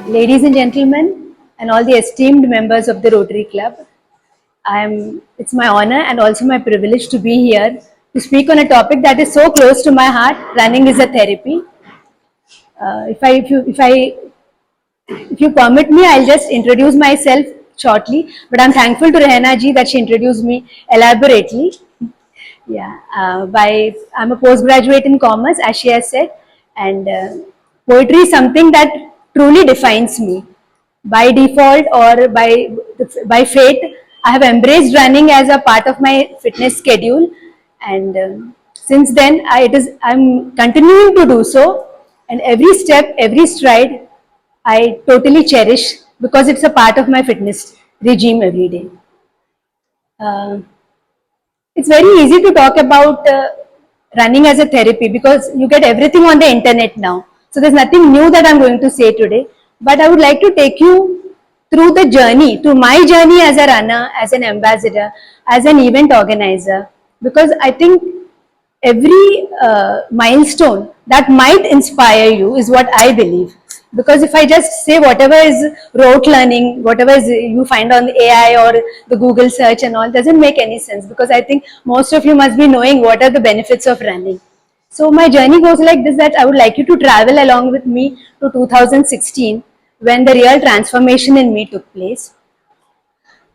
Ladies and gentlemen, and all the esteemed members of the Rotary Club, it's my honor and also my privilege to be here to speak on a topic that is so close to my heart. Running is a therapy. If you permit me, I'll just introduce myself shortly. But I'm thankful to Rehana ji that she introduced me elaborately. I'm a postgraduate in commerce, as she has said, and poetry is something that truly defines me. By default or by fate, I have embraced running as a part of my fitness schedule, and since then, I'm continuing to do so. And every step, every stride, I totally cherish because it's a part of my fitness regime every day. It's very easy to talk about running as a therapy because you get everything on the internet now. So there's nothing new that I'm going to say today. But I would like to take you through the journey, to my journey as a runner, as an ambassador, as an event organizer. Because I think every milestone that might inspire you is what I believe. Because if I just say whatever is rote learning, whatever is you find on the AI or the Google search and all, doesn't make any sense, because I think most of you must be knowing what are the benefits of running. So my journey goes like this, that I would like you to travel along with me to 2016, when the real transformation in me took place.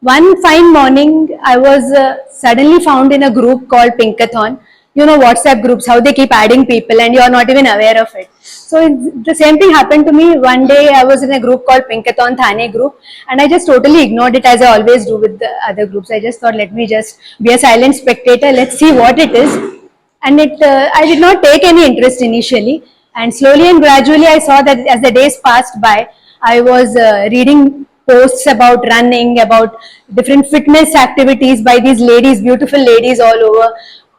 One fine morning, I was suddenly found in a group called Pinkathon. You know, WhatsApp groups, how they keep adding people and you're not even aware of it. So the same thing happened to me. One day I was in a group called Pinkathon Thane group, and I just totally ignored it, as I always do with the other groups. I just thought, let me just be a silent spectator, let's see what it is. And I did not take any interest initially, and slowly and gradually I saw that as the days passed by, I was reading posts about running, about different fitness activities by these ladies, beautiful ladies all over,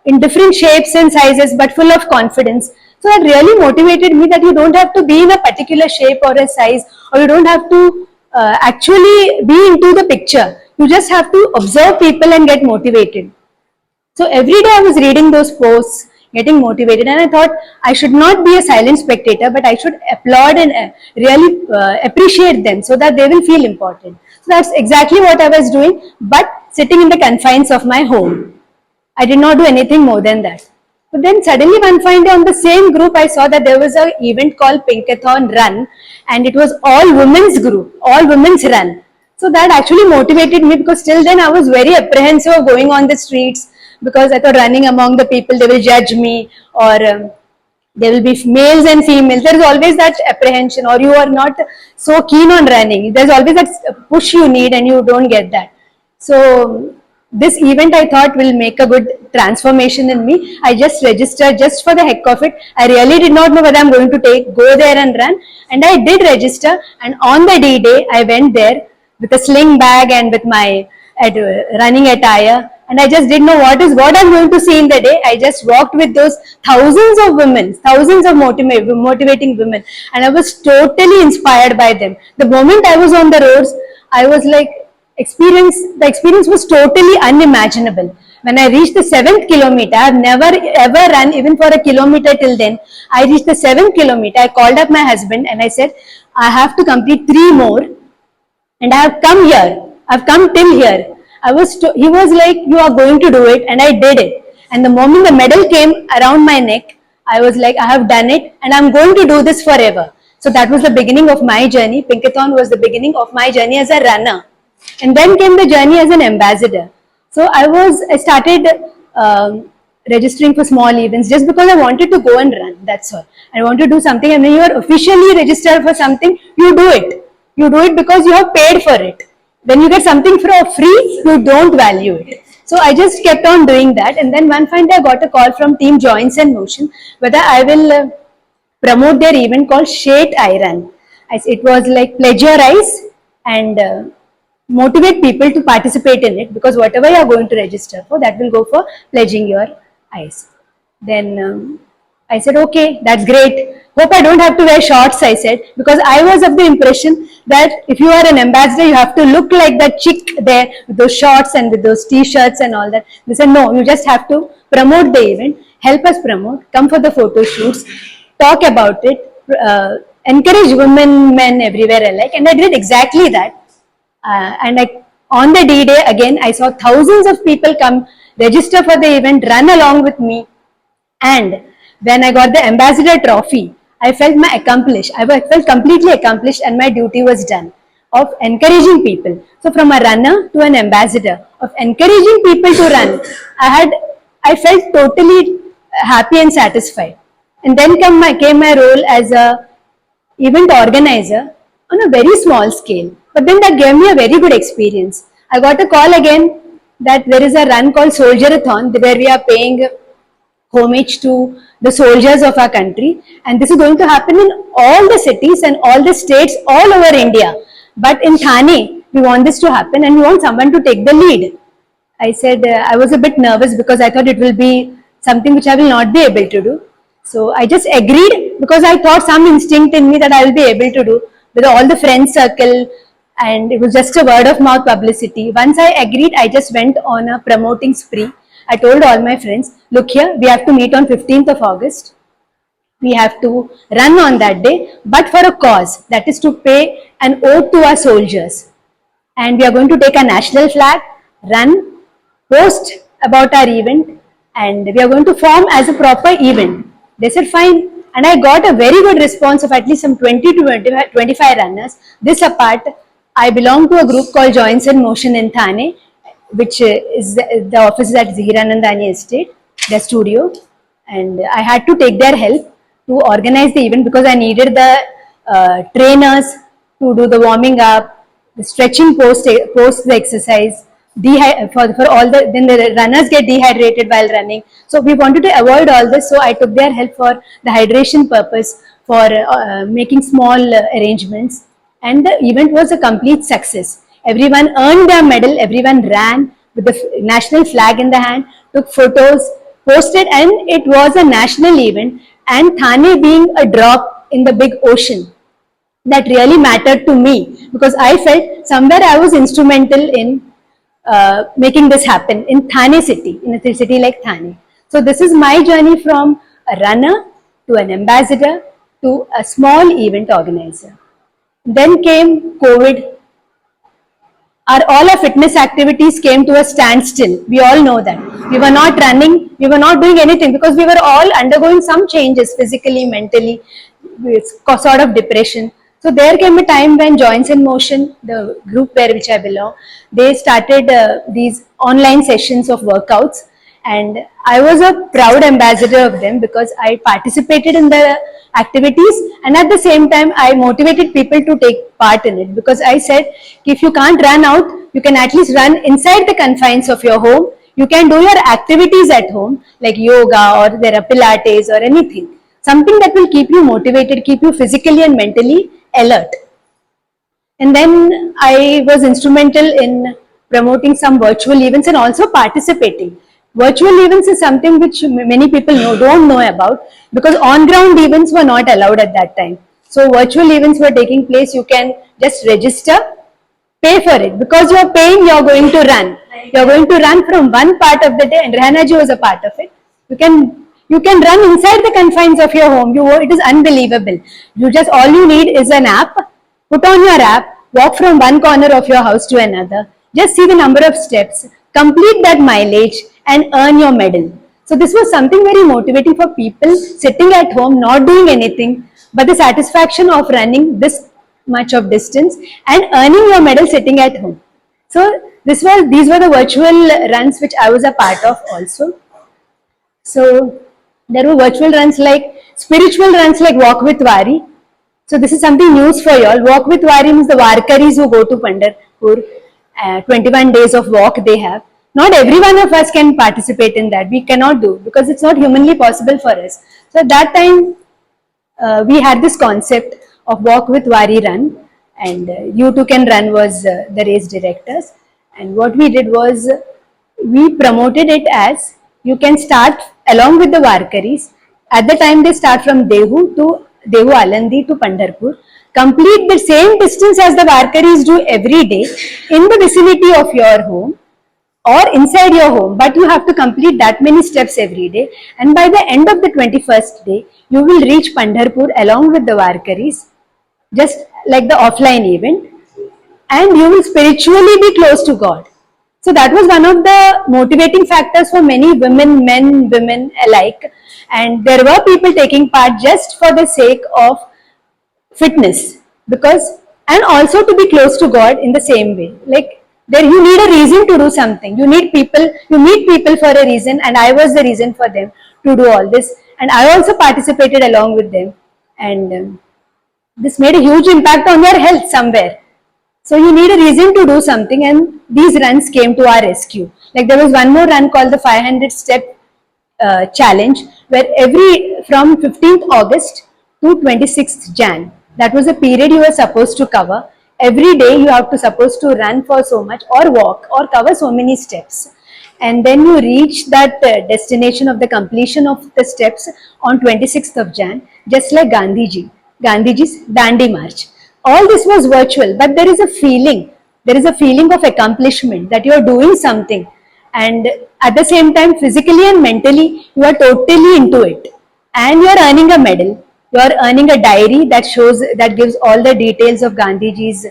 in different shapes and sizes, but full of confidence. So that really motivated me that you don't have to be in a particular shape or a size, or you don't have to actually be into the picture. You just have to observe people and get motivated. So every day I was reading those posts, getting motivated, and I thought I should not be a silent spectator, but I should applaud and really appreciate them so that they will feel important. So that's exactly what I was doing, but sitting in the confines of my home. I did not do anything more than that. But then suddenly one fine day on the same group, I saw that there was an event called Pinkathon Run, and it was all women's group, all women's run. So that actually motivated me, because till then I was very apprehensive of going on the streets, because I thought running among the people, they will judge me, or there will be males and females. There is always that apprehension, or you are not so keen on running. There's always that push you need and you don't get that. So this event, I thought, will make a good transformation in me. I just registered just for the heck of it. I really did not know whether I'm going to go there and run, and I did register. And on the D-Day, I went there with a sling bag and with my running attire, and I just didn't know what I'm going to see in the day. I just walked with those thousands of women, thousands of motivating women, and I was totally inspired by them. The moment I was on the roads, I was like, the experience was totally unimaginable. When I reached the 7th kilometer, I've never ever run even for a kilometer till then. I reached the 7th kilometer. I called up my husband and I said, I have to complete 3 more, and I have come here. I've come till here. He was like, you are going to do it, and I did it. And the moment the medal came around my neck, I was like, I have done it, and I'm going to do this forever. So that was the beginning of my journey. Pinkathon was the beginning of my journey as a runner. And then came the journey as an ambassador. So I started registering for small events just because I wanted to go and run. That's all. I want to do something, and when you are officially registered for something, you do it. You do it because you have paid for it. When you get something for free, you don't value it. So I just kept on doing that, and then one fine day I got a call from Team Joints and Motion whether I will promote their event called Shade I Run. It was like pledge your eyes and motivate people to participate in it, because whatever you are going to register for, that will go for pledging your eyes. Then I said, okay, that's great. Hope I don't have to wear shorts, I said, because I was of the impression that if you are an ambassador, you have to look like that chick there with those shorts and with those t-shirts and all that. They said, no, you just have to promote the event, help us promote, come for the photo shoots, talk about it, encourage women, men everywhere alike, and I did exactly that. On the D-Day, again, I saw thousands of people come register for the event, run along with me, and when I got the ambassador trophy, I felt I felt completely accomplished, and my duty was done of encouraging people. So from a runner to an ambassador, of encouraging people to run, I felt totally happy and satisfied. And then came my role as a event organizer on a very small scale. But then that gave me a very good experience. I got a call again that there is a run called Soldier-a-thon, where we are paying homage to the soldiers of our country, and this is going to happen in all the cities and all the states all over India. But in Thane, we want this to happen, and we want someone to take the lead. I said I was a bit nervous because I thought it will be something which I will not be able to do. So I just agreed because I thought some instinct in me that I will be able to do with all the friend circle, and it was just a word of mouth publicity. Once I agreed, I just went on a promoting spree. I told all my friends, look here, we have to meet on 15th of August. We have to run on that day, but for a cause, that is to pay an ode to our soldiers. And we are going to take a national flag, run, post about our event, and we are going to form as a proper event. They said fine, and I got a very good response of at least some 20 to 25 runners. This apart, I belong to a group called Joints in Motion in Thane, which is the office is at Hiranandani Estate, their studio, and I had to take their help to organize the event because I needed the trainers to do the warming up, the stretching post the exercise, for all then the runners get dehydrated while running. So we wanted to avoid all this, so I took their help for the hydration purpose, for making small arrangements, and the event was a complete success. Everyone earned their medal, everyone ran with the national flag in the hand, took photos, posted, and it was a national event. And Thane being a drop in the big ocean, that really mattered to me because I felt somewhere I was instrumental in making this happen in Thane city, in a city like Thane. So this is my journey from a runner to an ambassador to a small event organizer. Then came COVID. All our fitness activities came to a standstill. We all know that. We were not running, we were not doing anything because we were all undergoing some changes physically, mentally, with sort of depression. So there came a time when Joints in Motion, the group which I belong, they started these online sessions of workouts, and I was a proud ambassador of them because I participated in the activities, and at the same time I motivated people to take part in it because I said if you can't run out, you can at least run inside the confines of your home. You can do your activities at home like yoga or there are Pilates or anything. Something that will keep you motivated, keep you physically and mentally alert. And then I was instrumental in promoting some virtual events and also participating. Virtual events is something which many people don't know about because on-ground events were not allowed at that time. So virtual events were taking place. You can just register, pay for it. Because you are paying, you are going to run. You are going to run from one part of the day, and Rehanaji was a part of it. You can run inside the confines of your home. It is unbelievable. All you need is an app. Put on your app, walk from one corner of your house to another. Just see the number of steps, complete that mileage, and earn your medal. So this was something very motivating for people sitting at home, not doing anything, but the satisfaction of running this much of distance and earning your medal sitting at home. So these were the virtual runs which I was a part of also. So there were virtual runs like spiritual runs like Walk with Wari. So this is something news for you all. Walk with Wari means the Warkaris who go to Pandharpur. 21 days of walk they have. Not every one of us can participate in that. We cannot do because it's not humanly possible for us. So at that time, we had this concept of Walk with Wari Run, and You Too Can Run was the race directors. And what we did was we promoted it as you can start along with the Warkaris. At the time they start from Dehu Alandi to Pandharpur. Complete the same distance as the Warkaris do every day in the vicinity of your home or inside your home, but you have to complete that many steps every day, and by the end of the 21st day you will reach Pandharpur along with the Warkaris just like the offline event, and you will spiritually be close to God. So that was one of the motivating factors for many women, men, women alike. And there were people taking part just for the sake of fitness, because, and also to be close to God in the same way. Like, there you need a reason to do something. You meet people for a reason, and I was the reason for them to do all this. And I also participated along with them. And this made a huge impact on your health somewhere. So you need a reason to do something, and these runs came to our rescue. Like, there was one more run called the 500 step challenge, where from 15th August to 26th Jan, that was a period you were supposed to cover. Every day you have to supposed to run for so much, or walk, or cover so many steps. And then you reach that destination of the completion of the steps on 26th of Jan, just like Gandhiji's Dandi March. All this was virtual, but there is a feeling of accomplishment, that you are doing something, and at the same time, physically and mentally, you are totally into it, and you are earning a medal. You are earning a diary that gives all the details of Gandhiji's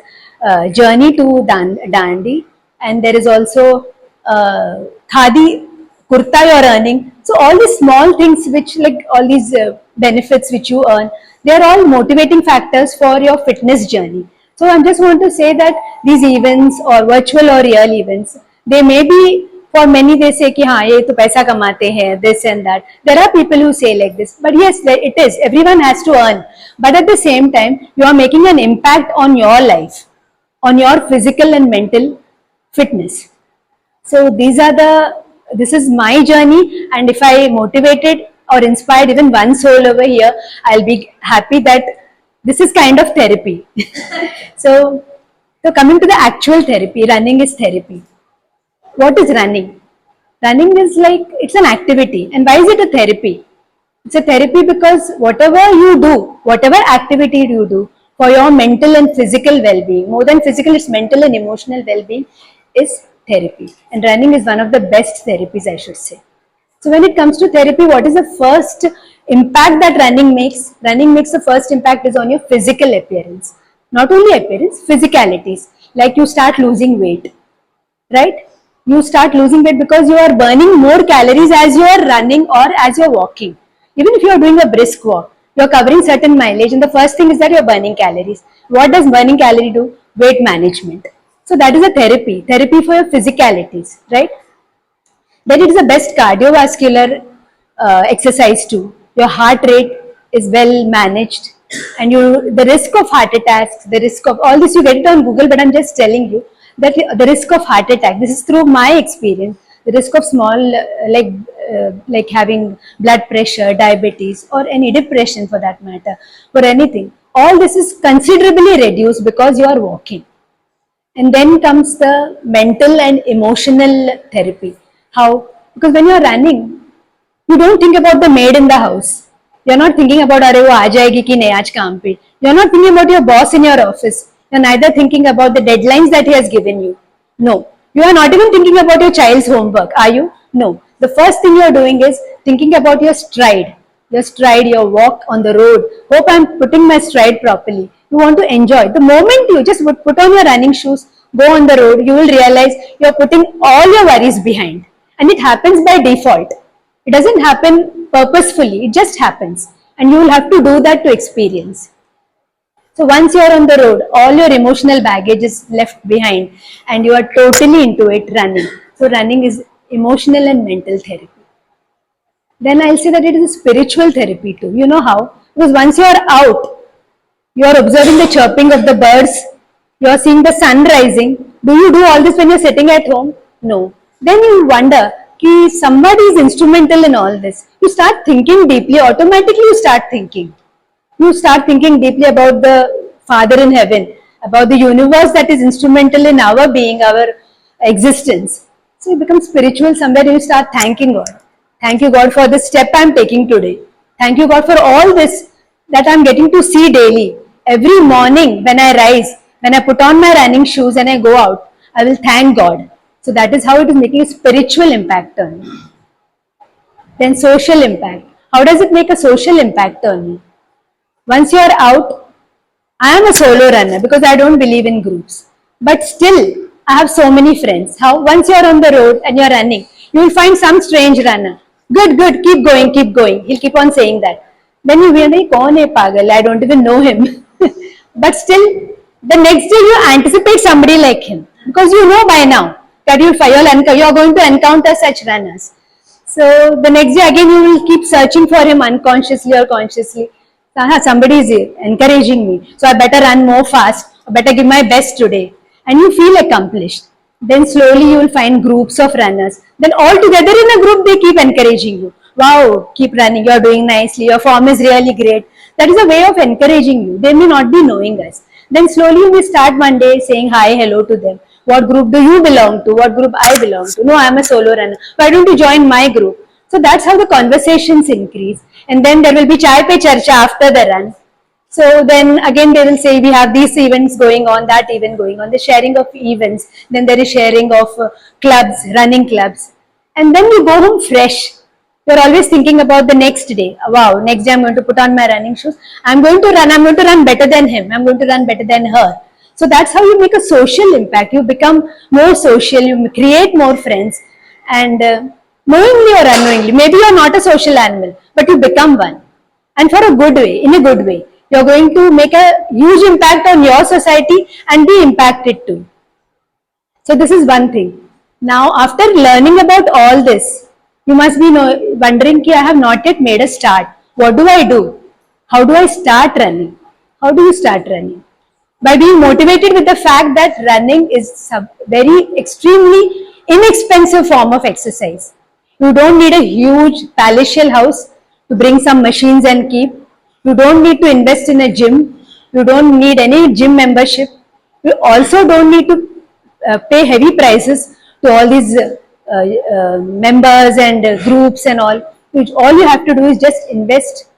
journey to Dandi, and there is also khadi kurta you are earning. So all these small things, which, like, all these benefits which you earn, they are all motivating factors for your fitness journey. So I just want to say that these events, or virtual or real events, they may be, for many they say कि हाँ ये तो पैसा कमाते हैं, this and that. There are people who say like this, but yes, it is. Everyone has to earn, but at the same time, you are making an impact on your life, on your physical and mental fitness. So this is my journey, and if I motivated or inspired even one soul over here, I'll be happy that this is kind of therapy. so, so coming to the actual therapy, running is therapy. What is running? Running is like, it's an activity. And why is it a therapy? It's a therapy because whatever you do, whatever activity you do for your mental and physical well-being, more than physical, it's mental and emotional well-being, is therapy. And running is one of the best therapies, I should say. So when it comes to therapy, what is the first impact that running makes? Running makes the first impact is on your physical appearance. Not only appearance, physicalities. Like, you start losing weight, right? You start losing weight because you are burning more calories as you are running or as you are walking. Even if you are doing a brisk walk, you are covering certain mileage, and the first thing is that you are burning calories. What does burning calorie do? Weight management. So that is a therapy for your physicalities, right? Then it is the best cardiovascular exercise too. Your heart rate is well managed, and the risk of heart attacks, the risk of all this, you get it on Google, but I'm just telling you that the risk of heart attack, this is through my experience, the risk of small like having blood pressure, diabetes, or any depression for that matter, or anything, all this is considerably reduced because you are walking. And then comes the mental and emotional therapy. How? Because when you are running, you don't think about the maid in the house. You're not thinking about, अरे वो आ जाएगी कि नहीं आज काम पे. You're not thinking about your boss in your office. You're neither thinking about the deadlines that he has given you. No. You are not even thinking about your child's homework, are you? No. The first thing you're doing is thinking about your stride. Your walk on the road. Hope I'm putting my stride properly. You want to enjoy. The moment you just put on your running shoes, go on the road, you will realize you're putting all your worries behind. And it happens by default. It doesn't happen purposefully, it just happens. And you will have to do that to experience. So once you are on the road, all your emotional baggage is left behind and you are totally into it, running. So running is emotional and mental therapy. Then I'll say that it is a spiritual therapy too. You know how? Because once you are out, you are observing the chirping of the birds, you are seeing the sun rising. Do you do all this when you are sitting at home? No. Then you wonder, कि somebody is instrumental in all this. You start thinking deeply, automatically you start thinking. You start thinking deeply about the Father in heaven, about the universe that is instrumental in our being, our existence. So you become spiritual somewhere, you start thanking God. Thank you, God, for the step I am taking today. Thank you, God, for all this that I am getting to see daily. Every morning when I rise, when I put on my running shoes and I go out, I will thank God. So that is how it is making a spiritual impact on me. Then social impact. How does it make a social impact on me? Once you are out, I am a solo runner because I don't believe in groups. But still, I have so many friends. How once you're on the road and you're running, you will find some strange runner. Good, good, keep going, keep going. He'll keep on saying that. Then you will be, kaun hai pagal? I don't even know him. But still, the next day you anticipate somebody like him because you know by now that you are going to encounter such runners. So the next day again you will keep searching for him unconsciously or consciously. Somebody is encouraging me, so I better run more fast, I better give my best today. And you feel accomplished. Then slowly you will find groups of runners. Then all together in a group they keep encouraging you. Wow, keep running, you're doing nicely, your form is really great. That is a way of encouraging you. They may not be knowing us. Then slowly you may start one day saying hi, hello to them. What group do you belong to? What group I belong to? No, I'm a solo runner. Why don't you join my group? So that's how the conversations increase. And then there will be chai pe charcha after the run. So then again they will say we have these events going on, that event going on, the sharing of events. Then there is sharing of clubs, running clubs. And then you go home fresh. You're always thinking about the next day. Wow, next day I'm going to put on my running shoes. I'm going to run better than him. I'm going to run better than her. So that's how you make a social impact. You become more social, you create more friends. And knowingly or unknowingly, maybe you're not a social animal, but you become one. And for a good way, in a good way. You're going to make a huge impact on your society and be impacted too. So this is one thing. Now, after learning about all this, you must be wondering, I have not yet made a start. What do I do? How do I start running? How do you start running? By being motivated with the fact that running is a very extremely inexpensive form of exercise. You don't need a huge palatial house to bring some machines and keep. You don't need to invest in a gym. You don't need any gym membership. You also don't need to pay heavy prices to all these members and groups and all. All you have to do is just invest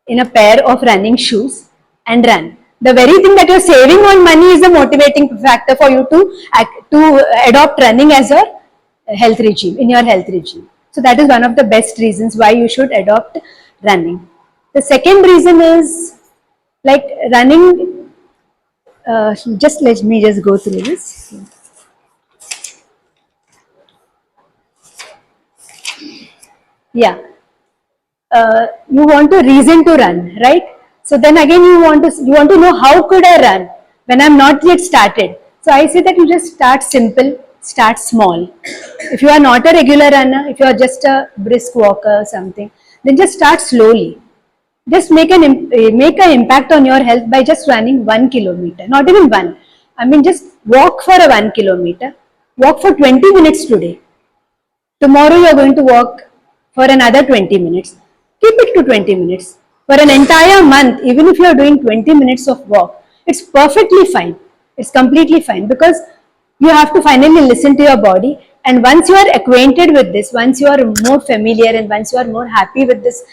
in a pair of running shoes and run. The very thing that you're saving on money is the motivating factor for you to adopt running as a health regime, in your health regime. So that is one of the best reasons why you should adopt running. The second reason is like running, just let me just go through this. Yeah. You want a reason to run, right? So then again you want to know how could I run when I'm not yet started. So I say that you just start simple, start small. If you are not a regular runner, if you are just a brisk walker or something, then just start slowly. Just make an impact on your health by just running 1 kilometer, not even one. I mean, just walk for a 1 kilometer. Walk for 20 minutes today. Tomorrow you are going to walk for another 20 minutes. Keep it to 20 minutes. For an entire month, even if you are doing 20 minutes of walk, it's perfectly fine. It's completely fine because you have to finally listen to your body. And once you are acquainted with this, once you are more familiar and once you are more happy with this,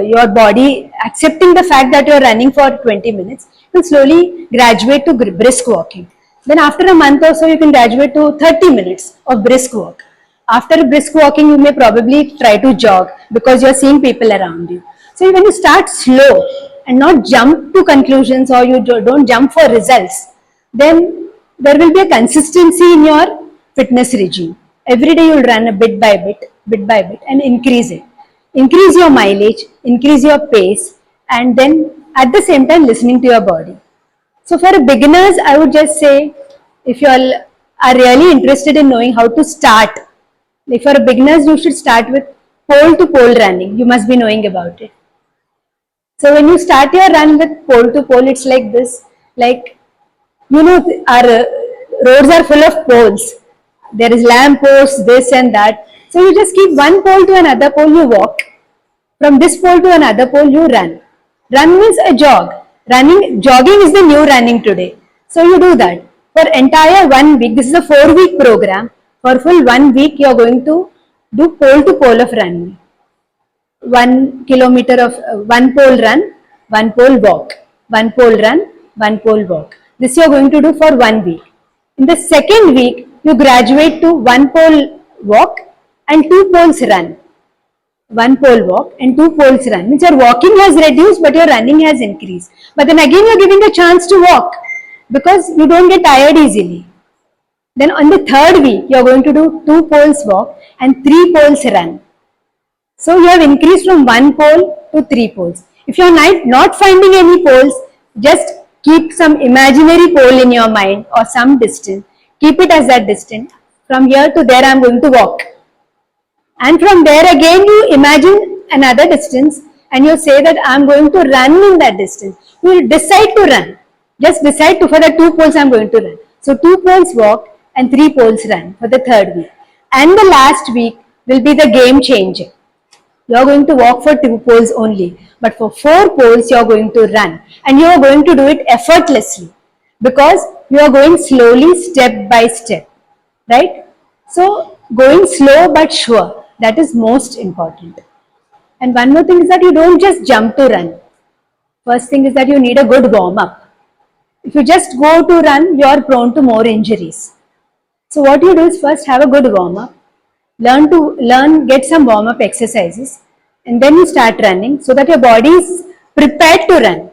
your body accepting the fact that you are running for 20 minutes, you will slowly graduate to brisk walking. Then after a month or so, you can graduate to 30 minutes of brisk walk. After brisk walking, you may probably try to jog because you are seeing people around you. So when you start slow and not jump to conclusions or you don't jump for results, then there will be a consistency in your fitness regime. Every day you will run a bit by bit and increase it. Increase your mileage, increase your pace, and then at the same time listening to your body. So for beginners, I would just say, if you all are really interested in knowing how to start, like for beginners, you should start with pole to pole running. You must be knowing about it. So when you start your run with pole to pole, it's like this, like, our roads are full of poles. There is lamp posts, this and that. So you just keep one pole to another pole, you walk. From this pole to another pole, you run. Run means a jog. Jogging is the new running today. So you do that. For entire 1 week, this is a 4-week program. For full 1 week, you are going to do pole to pole of running. 1 kilometer of 1 pole run, 1 pole walk. 1 pole run, 1 pole walk. This you are going to do for 1 week. In the second week, you graduate to 1 pole walk and 2 poles run. one pole walk and 2 poles run. Means your walking has reduced but your running has increased. But then again you're giving the chance to walk because you don't get tired easily. Then on the third week you're going to do 2 poles walk and 3 poles run. So you have increased from 1 pole to 3 poles. If you're not finding any poles, just keep some imaginary pole in your mind or some distance. Keep it as that distance. From here to there I'm going to walk. And from there again you imagine another distance and you say that I'm going to run in that distance. You will decide to run. Just decide to, for the 2 poles I'm going to run. So 2 poles walk and 3 poles run for the third week. And the last week will be the game changer. You are going to walk for 2 poles only. But for 4 poles you are going to run. And you are going to do it effortlessly. Because you are going slowly step by step. Right? So going slow but sure. That is most important. And one more thing is that you don't just jump to run. First thing is that you need a good warm-up. If you just go to run, you are prone to more injuries. So what you do is first have a good warm-up. Get some warm-up exercises. And then you start running so that your body is prepared to run.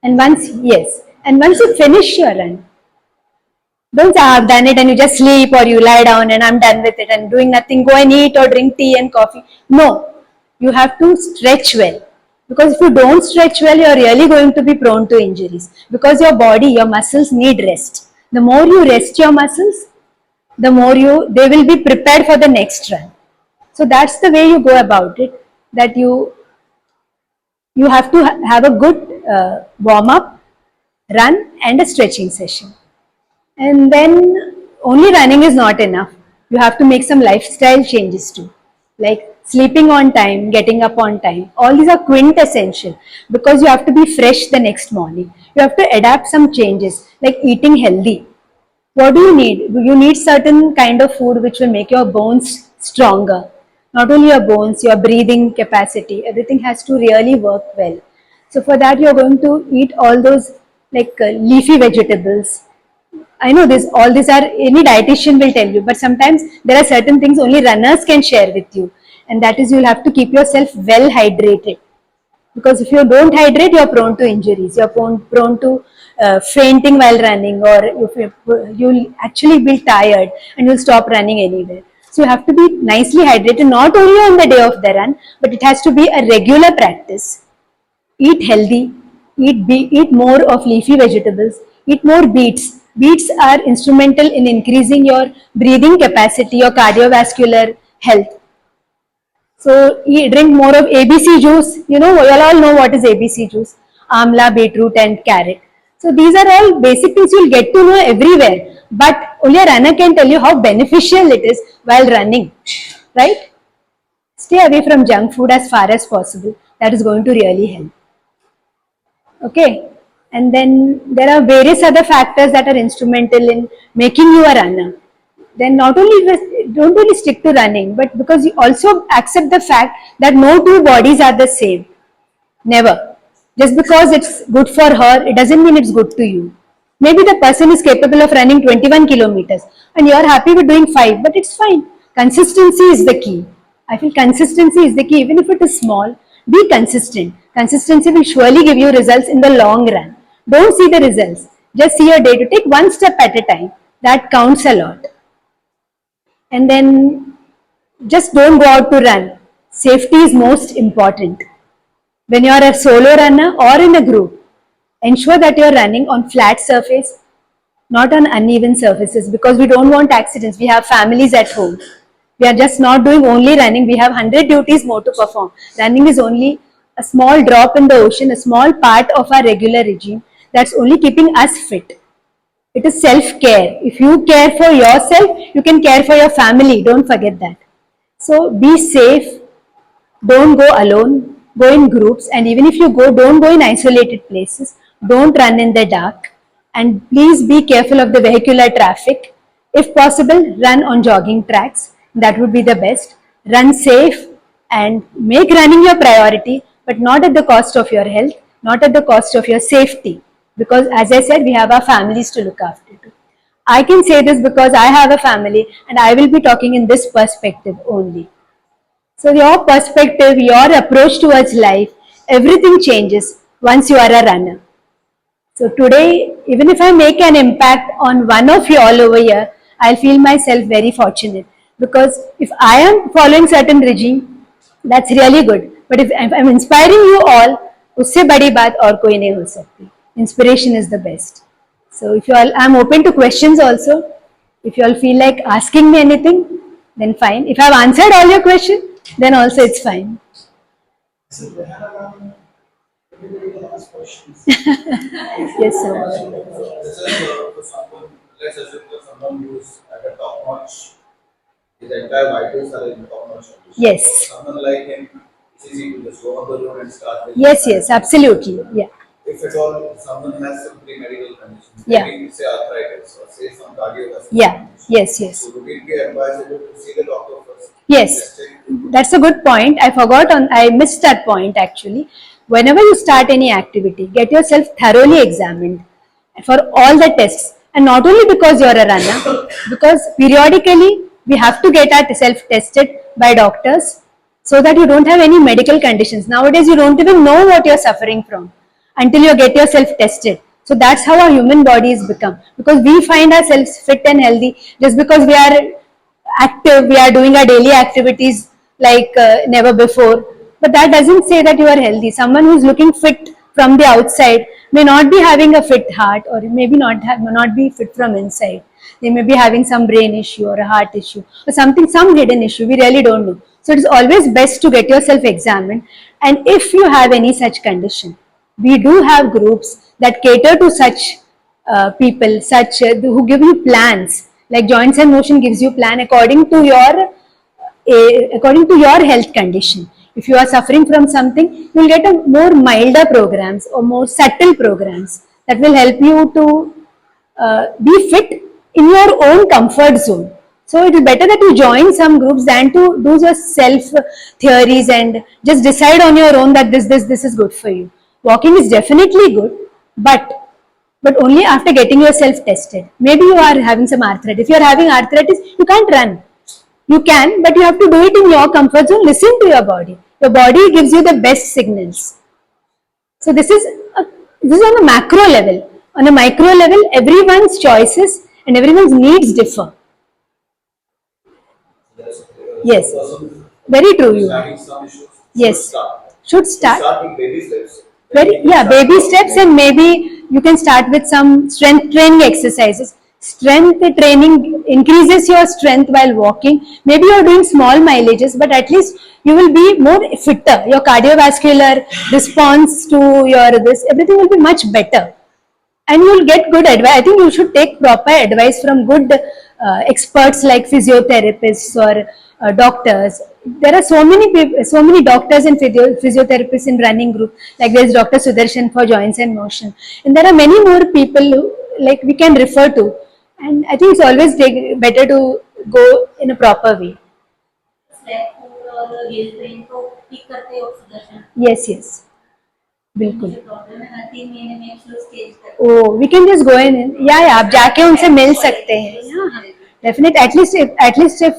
And once you finish your run, don't say, I've done it and you just sleep or you lie down and I'm done with it and doing nothing, go and eat or drink tea and coffee. No, you have to stretch well. Because if you don't stretch well, you're really going to be prone to injuries. Because your body, your muscles need rest. The more you rest your muscles, the more they will be prepared for the next run. So that's the way you go about it, that you have to have a good warm-up, run and a stretching session. And then only running is not enough. You have to make some lifestyle changes too. Like sleeping on time, getting up on time. All these are quintessential because you have to be fresh the next morning. You have to adapt some changes like eating healthy. What do you need? You need certain kind of food which will make your bones stronger. Not only your bones, your breathing capacity, everything has to really work well. So for that you are going to eat all those like leafy vegetables. I know all these are, any dietitian will tell you, but sometimes there are certain things only runners can share with you. And that is, you'll have to keep yourself well hydrated. Because if you don't hydrate, you're prone to injuries. You're prone to fainting while running, or you'll actually be tired and you'll stop running anywhere. So you have to be nicely hydrated, not only on the day of the run, but it has to be a regular practice. Eat healthy, eat more of leafy vegetables, eat more beets. Beets are instrumental in increasing your breathing capacity, your cardiovascular health. So drink more of ABC juice. You all know what is ABC juice. Amla, beetroot and carrot. So these are all basic things you'll get to know everywhere. But only a runner can tell you how beneficial it is while running. Right? Stay away from junk food as far as possible. That is going to really help. Okay, and then there are various other factors that are instrumental in making you a runner. Then don't only stick to running, but because you also accept the fact that no two bodies are the same. Never. Just because it's good for her, it doesn't mean it's good to you. Maybe the person is capable of running 21 kilometers and you're happy with doing 5, but it's fine. Consistency is the key. I feel consistency is the key. Even if it is small, be consistent. Consistency will surely give you results in the long run. Don't see the results. Just see your day to take one step at a time. That counts a lot. And then just don't go out to run. Safety is most important. When you are a solo runner or in a group, ensure that you are running on flat surface, not on uneven surfaces, because we don't want accidents. We have families at home. We are just not doing only running. We have 100 duties more to perform. Running is only a small drop in the ocean, a small part of our regular regime that's only keeping us fit. It is self-care. If you care for yourself, you can care for your family. Don't forget that. So be safe. Don't go alone. Go in groups. And even if you go, don't go in isolated places. Don't run in the dark. And please be careful of the vehicular traffic. If possible, run on jogging tracks. That would be the best. Run safe and make running your priority, but not at the cost of your health, not at the cost of your safety. Because as I said, we have our families to look after too. I can say this because I have a family and I will be talking in this perspective only. So your perspective, your approach towards life, everything changes once you are a runner. So today, even if I make an impact on one of you all over here, I'll feel myself very fortunate, because if I am following certain regime, that's really good. But if I'm inspiring you all, उससे बड़ी बात और कोई नहीं हो सकती. Inspiration is the best. So if you all, I'm open to questions also. If you all feel like asking me anything, then fine. If I've answered all your questions, then also it's fine. Yes, sir. This is for someone, let's assume that someone who's at a top notch, his entire vitals are in top notch condition. Yes. Someone like him, it's easy to just go on the road and start with. Yes, yes, absolutely. Yeah. If at all someone has some pre-medical conditions, Yeah. maybe say arthritis or say some cardiovascular Yeah. condition. Yes, yes. So would it be advisable to see the doctor first? Yes, that's a good point. I missed that point actually. Whenever you start any activity, get yourself thoroughly examined for all the tests. And not only because you're a runner, because periodically we have to get ourselves tested by doctors so that you don't have any medical conditions. Nowadays, you don't even know what you're suffering from until you get yourself tested. So that's how our human body has become. Because we find ourselves fit and healthy just because we are active, we are doing our daily activities like never before. But that doesn't say that you are healthy. Someone who's looking fit from the outside may not be having a fit heart, or maybe not be fit from inside. They may be having some brain issue or a heart issue or something, some hidden issue. We really don't know. So it is always best to get yourself examined. And if you have any such condition, we do have groups that cater to such people, such who give you plans. Like Joints and Motion gives you plan according to your health condition. If you are suffering from something, you will get a more milder programs or more subtle programs that will help you to be fit in your own comfort zone. So it is better that you join some groups than to do just self theories and just decide on your own that this is good for you. Walking is definitely good, but only after getting yourself tested. Maybe you are having some arthritis. If you are having arthritis, you can't run. You can, but you have to do it in your comfort zone. Listen to your body. Your body gives you the best signals. So this is on a macro level. On a micro level, everyone's choices and everyone's needs differ. Yes, very true. You. Having some issues. Yes, should start. Start with baby steps. Baby steps, and maybe you can start with some strength training exercises. Strength training increases your strength while walking. Maybe you're doing small mileages, but at least you will be more fitter. Your cardiovascular response to everything will be much better. And you will get good advice. I think you should take proper advice from good experts like physiotherapists or doctors. There are so many doctors and physiotherapists in running group. Like there is Dr. Sudarshan for Joints and Motion, and there are many more people who, like, we can refer to. And I think it's always better to go in a proper way. Yes, yes. बिल्कुल. Oh, we can just go in. Yeah, आप जाके उनसे मिल सकते हैं. Definitely, at least if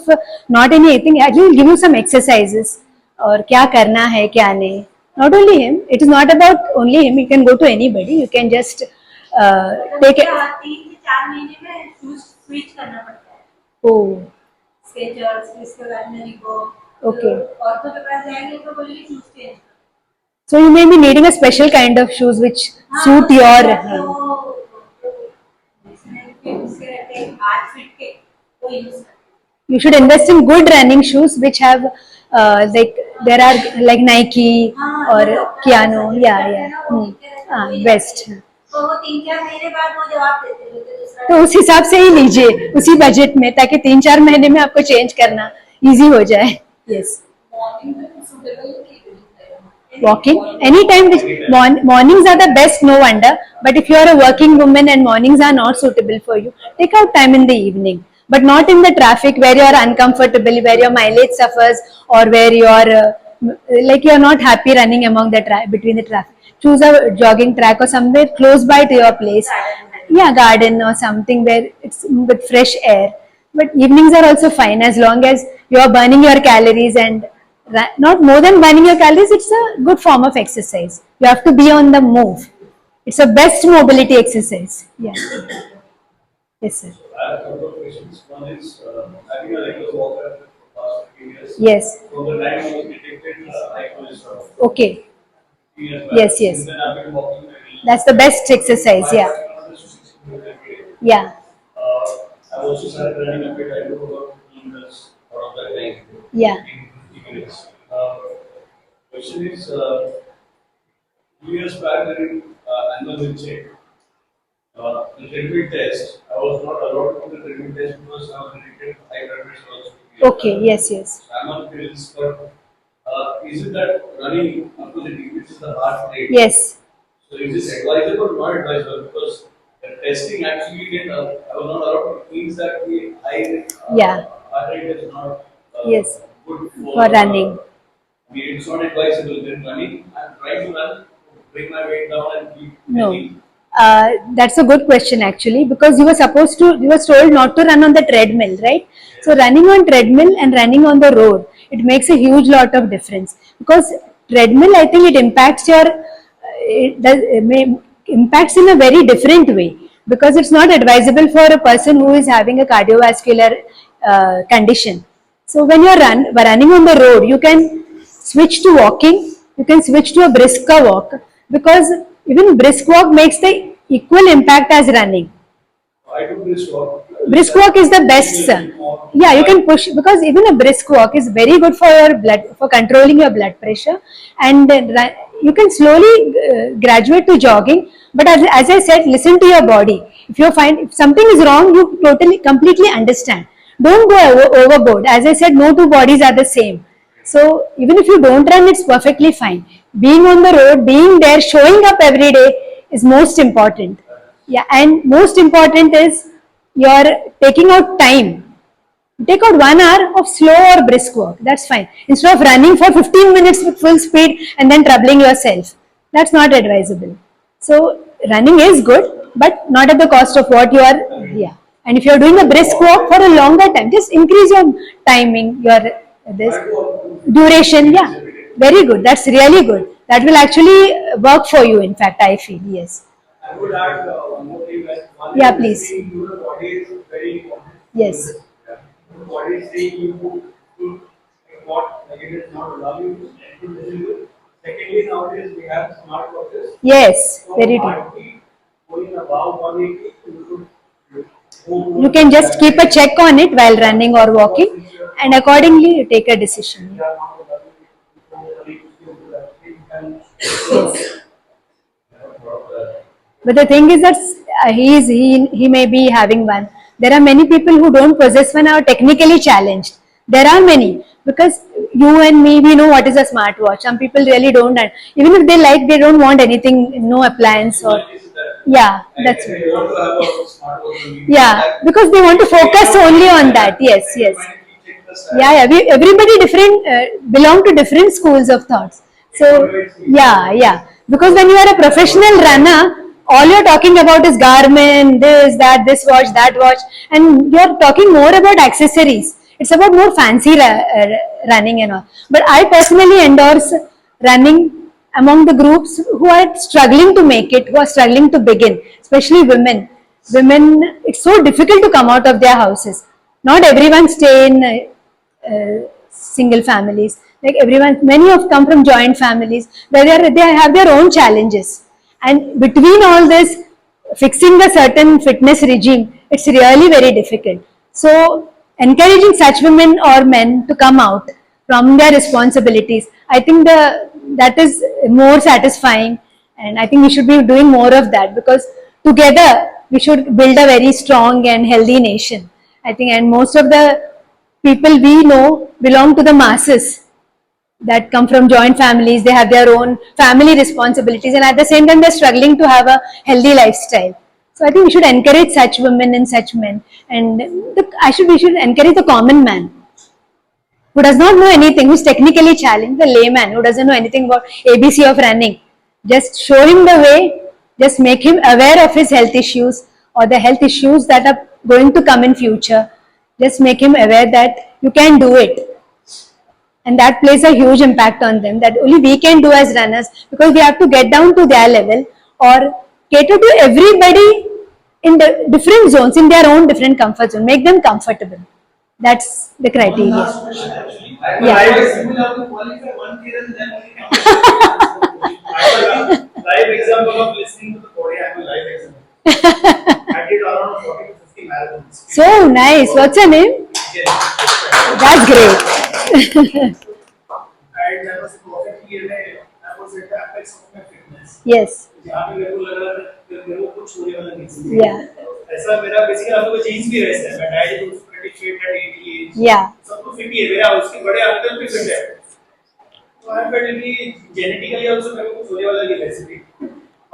not anything, at least give you some exercises और क्या करना है क्या नहीं. Not only him, it is not about only him. You can go to anybody. You can just take it. 3 से 4 महीने में switch करना पड़ता है. Oh. स्केचर्स, इसके बाद में रिबॉक. Okay. ऑर्थो के पास जाएंगे तो बोलेंगे shoes change. So you may be needing a special kind of shoes which suit your. You should invest in good running shoes which have like there are like Nike or Keanu. Yeah. Best. तो उस हिसाब से ही लीजिए उसी budget में, ताकि 3-4 महीने में आपको चेंज करना इजी हो जाए. Yes. Walking anytime. Mornings are the best, no wonder. But if you are a working woman and mornings are not suitable for you, take out time in the evening, but not in the traffic where you are uncomfortable, where your mileage suffers, or where you are like you are not happy running among between the traffic. Choose a jogging track or somewhere close by to your place. Yeah, garden or something where it's with fresh air. But evenings are also fine as long as you are burning your calories and not more than burning your calories, it's a good form of exercise. You have to be on the move. It's a best mobility exercise. Yeah. Yes, sir. I have a couple of questions. One is, I've been a regular walker for the past 15 years. Yes. From the time I was detected, I was Okay. 15 years back. Yes, yes. Since then, I've been walking very That's the best exercise. Yeah. 500 to 600 every day. Yeah. I've also started running a bit. I do about 15 minutes out of that time. Yeah. In 50 minutes. Question is, 2 years back during annual check, the treadmill test, I was not allowed to do the treadmill test because I was addicted to high blood pressure also. Okay. Yes, yes. So I'm on pills, but is it that running up to the decreases the heart rate? Yes. So is this advisable or not advisable? Because the testing actually did, I was not allowed to means that the high Yeah. heart rate is not Yes. good For running. I mean, it's not advisable when running. I'm trying to run, bring my weight down and keep No. healthy. That's a good question actually, because you were told not to run on the treadmill, right? So running on treadmill and running on the road, it makes a huge lot of difference, because treadmill, I think it impacts impacts in a very different way, because it's not advisable for a person who is having a cardiovascular condition. So when running on the road, you can switch to walking, you can switch to a brisker walk, because even brisk walk makes the equal impact as running. I do this walk. Brisk walk is the best, sir. Yeah, you can push, because even a brisk walk is very good for your for controlling your blood pressure, and you can slowly graduate to jogging. But as I said, listen to your body. If something is wrong, you completely understand. Don't go overboard. As I said, no two bodies are the same. So even if you don't run, it's perfectly fine. Being on the road, being there, showing up every day is most important. Yeah, and most important is you're taking out time. Take out 1 hour of slow or brisk walk. That's fine. Instead of running for 15 minutes with full speed and then troubling yourself. That's not advisable. So running is good, but not at the cost of what you are. Yeah. And if you're doing a brisk walk for a longer time, just increase your timing, your this duration. Yeah. Very good. That's really good. That will actually work for you, in fact, I feel. Yes. I would add one more thing that one Yeah, is please. saying your body is very important. Yes. Your body is saying you to what like it is not allowing you to listen to it. Secondly, nowadays we have smart watches. Yes. So Very true. might be going above 180, you should You can just keep a check on it while running or walking, and accordingly you take a decision. Yes. But the thing is that he may be having one. There are many people who don't possess one, are technically challenged. There are many, because you and me, we know what is a smartwatch. Some people really don't, and even if they like, they don't want anything, no appliance or. Yeah, that's They right. want to have a smart watch. Yeah, because they want to focus only on that. Yes, yes. Yeah, yeah. Everybody different belong to different schools of thoughts. So yeah, yeah. Because when you are a professional runner, all you're talking about is Garmin, this, that, this watch, that watch, and you're talking more about accessories. It's about more fancy running and all. But I personally endorse running among the groups who are struggling to make it, who are struggling to begin, especially women. Women, it's so difficult to come out of their houses. Not everyone stay in single families. Like everyone, many have come from joint families where they have their own challenges. And between all this, fixing a certain fitness regime, it's really very difficult. So encouraging such women or men to come out from their responsibilities, I think that is more satisfying, and I think we should be doing more of that, because together we should build a very strong and healthy nation. I think, and most of the people we know belong to the masses that come from joint families. They have their own family responsibilities, and at the same time they're struggling to have a healthy lifestyle. So I think we should encourage such women and such men, and we should encourage the common man who does not know anything, who is technically challenged, the layman who doesn't know anything about ABC of running. Just show him the way, just make him aware of his health issues or the health issues that are going to come in future. Just make him aware that you can do it. and that plays a huge impact on them, that only we can do as runners, because we have to get down to their level or cater to everybody in the different zones, in their own different comfort zone, make them comfortable. That's the One criteria. last question actually. Yeah. I was similar to qualify one year and then only I have a live example of listening to the body. I have a live example. I did around 40 to 50 marathons. So nice. What's your name? That's great. And I was perfectly aware. I was at the apex of my fitness. Yes. जहाँ पे मेरे को लग रहा था कि मेरे को कुछ होने वाला नहीं। Yeah. ऐसा मेरा बेसिकली आपको जीन्स भी वैसा है। मैं डाइट तो pretty fit at 80 age. Yeah. सब तो फिट ही है। मेरा उसके बड़े अंकल भी फिट है। तो आई फेल्ट कि जेनेटिकली also मेरे को कुछ होने वाला नहीं वैसे भी।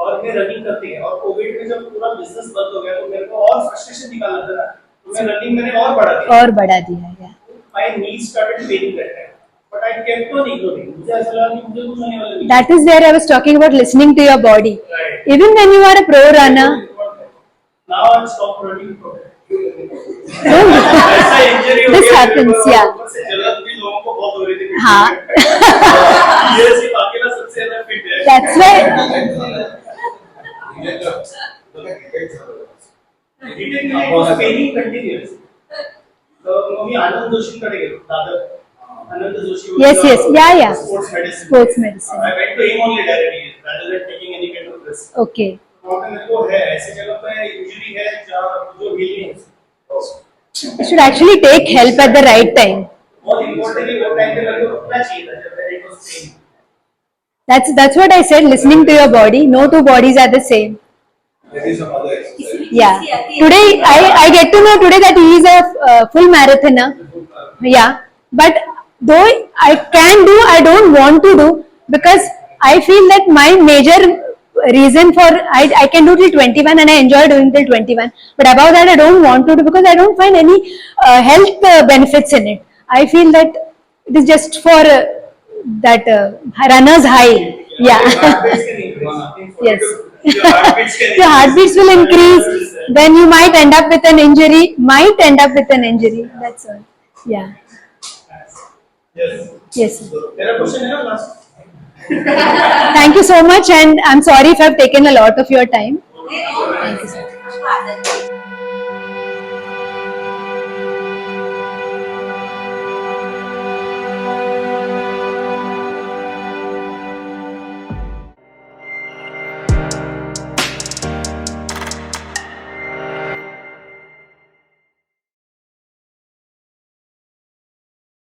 और मैं रनिंग करती है और कोविड में जब पूरा बिजनेस बंद हो गया तो मेरे को और फ्रस्ट्रेशन निकालना था। तो मैं रनिंग मैंने और बढ़ा दिया। और बढ़ा दिया, yeah. My knees started paining that time. But I kept on ignoring. मुझे ऐसा लगा कि मुझे कुछ होने वाला नहीं। That is where I was talking about listening to your body. Right. Even when you are a pro runner. Now I'm stopped running pro. ऐसा injury हो this गया, happens, yeah. ऊपर से जलन भी लोगों को बहुत हो रही थी। हाँ. ये सिर्फ अकेला सबसे ज्यादा फिट है। That's why. It was paining continuous. तो मी आनंद जोशीकडे गेलो Dadar. Anand Joshi. Yes, yes, yeah. Sports medicine. Sports medicine. I went to him only directly rather than taking any kind of risk. Okay. वहाँ पे मेरे को है ऐसी जगह पे इंजरी है जहाँ जो heal नहीं हो सकती। You should actually take help at the right time. बहुत इम्पोर्टेंटली वो टाइम पे मेरे को रुकना चाहिए था जब मेरे को pen. That's what I said. Listening to your body. No two bodies are the same. There is some other exercise. Yeah. Today I get to know today that he is a full marathoner. Yeah. But though I can do, I don't want to do, because I feel that my major reason for I can do till 21 and I enjoy doing till 21. But above that I don't want to do because I don't find any health benefits in it. I feel that it is just for that runner's high. Yeah. Yes. Your heartbeats will increase. Then you might end up with an injury. That's all. Yeah. Yes. Yes. मेरा question है ना last. Thank you so much, and I'm sorry if I've taken a lot of your time. Thank you so much.